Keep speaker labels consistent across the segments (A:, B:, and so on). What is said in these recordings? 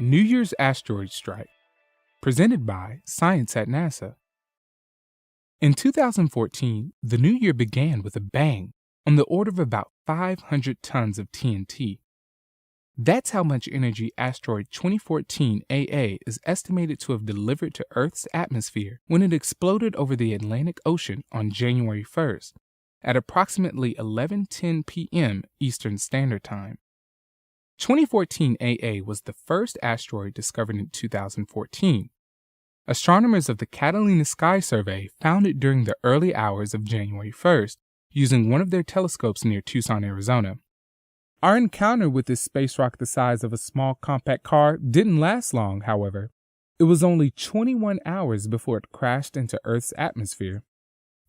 A: New Year's Asteroid Strike, presented by Science at NASA. In 2014, the new year began with a bang on the order of about 500 tons of TNT. That's how much energy asteroid 2014 AA is estimated to have delivered to Earth's atmosphere when it exploded over the Atlantic Ocean on January 1st at approximately 11:10 p.m. Eastern Standard Time. 2014 AA was the first asteroid discovered in 2014. Astronomers of the Catalina Sky Survey found it during the early hours of January 1st using one of their telescopes near Tucson, Arizona. Our encounter with this space rock the size of a small compact car didn't last long, however. It was only 21 hours before it crashed into Earth's atmosphere.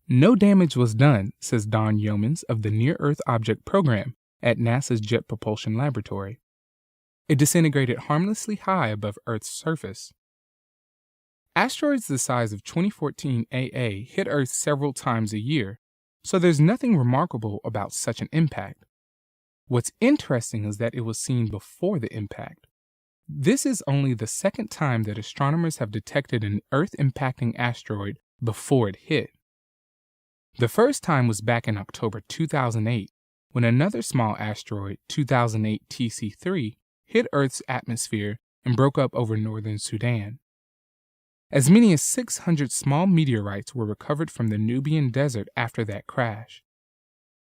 A: No damage was done, says Don Yeomans of the Near-Earth Object Program at NASA's Jet Propulsion Laboratory. It disintegrated harmlessly high above Earth's surface. Asteroids the size of 2014 AA hit Earth several times a year, so there's nothing remarkable about such an impact. What's interesting is that it was seen before the impact. This is only the second time that astronomers have detected an Earth-impacting asteroid before it hit. The first time was back in October 2008, when another small asteroid, 2008 TC3, hit Earth's atmosphere and broke up over northern Sudan. As many as 600 small meteorites were recovered from the Nubian desert after that crash.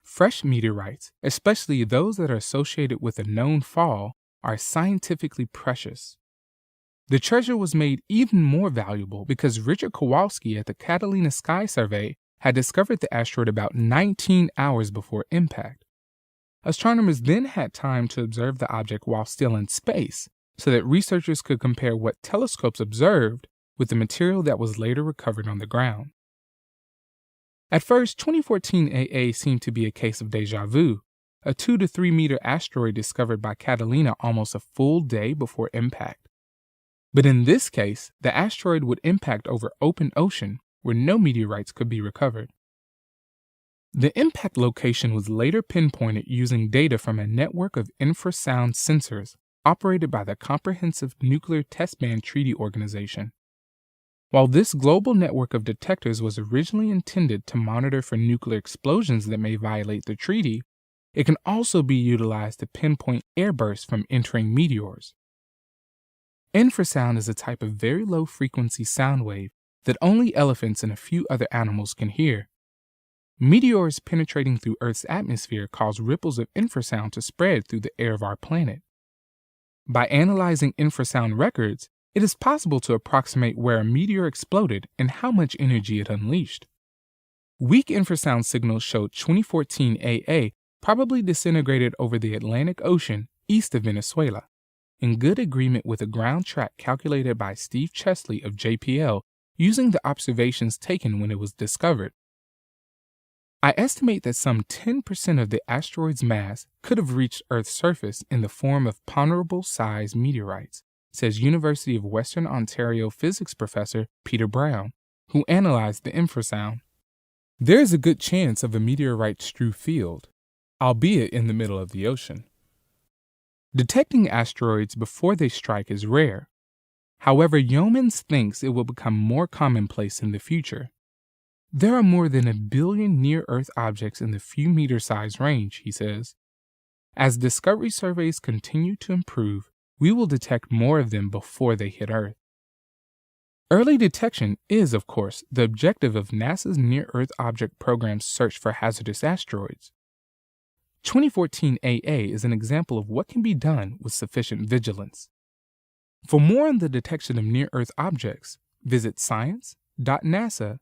A: Fresh meteorites, especially those that are associated with a known fall, are scientifically precious. The treasure was made even more valuable because Richard Kowalski at the Catalina Sky Survey had discovered the asteroid about 19 hours before impact. Astronomers then had time to observe the object while still in space, so that researchers could compare what telescopes observed with the material that was later recovered on the ground. At first, 2014 AA seemed to be a case of déjà vu, a 2 to 3 meter asteroid discovered by Catalina almost a full day before impact. But in this case, the asteroid would impact over open ocean where no meteorites could be recovered. The impact location was later pinpointed using data from a network of infrasound sensors operated by the Comprehensive Nuclear Test Ban Treaty Organization. While this global network of detectors was originally intended to monitor for nuclear explosions that may violate the treaty, it can also be utilized to pinpoint airbursts from entering meteors. Infrasound is a type of very low-frequency sound wave that only elephants and a few other animals can hear. Meteors penetrating through Earth's atmosphere cause ripples of infrasound to spread through the air of our planet. By analyzing infrasound records, it is possible to approximate where a meteor exploded and how much energy it unleashed. Weak infrasound signals showed 2014 AA probably disintegrated over the Atlantic Ocean east of Venezuela, in good agreement with a ground track calculated by Steve Chesley of JPL using the observations taken when it was discovered. I estimate that some 10% of the asteroid's mass could have reached Earth's surface in the form of ponderable-sized meteorites, says University of Western Ontario physics professor Peter Brown, who analyzed the infrasound. There is a good chance of a meteorite-strewn field, albeit in the middle of the ocean. Detecting asteroids before they strike is rare. However, Yeomans thinks it will become more commonplace in the future. There are more than 1 billion near-Earth objects in the few meter size range, he says. As discovery surveys continue to improve, we will detect more of them before they hit Earth. Early detection is, of course, the objective of NASA's Near-Earth Object Program's search for hazardous asteroids. 2014 AA is an example of what can be done with sufficient vigilance. For more on the detection of near-Earth objects, visit science.nasa.gov.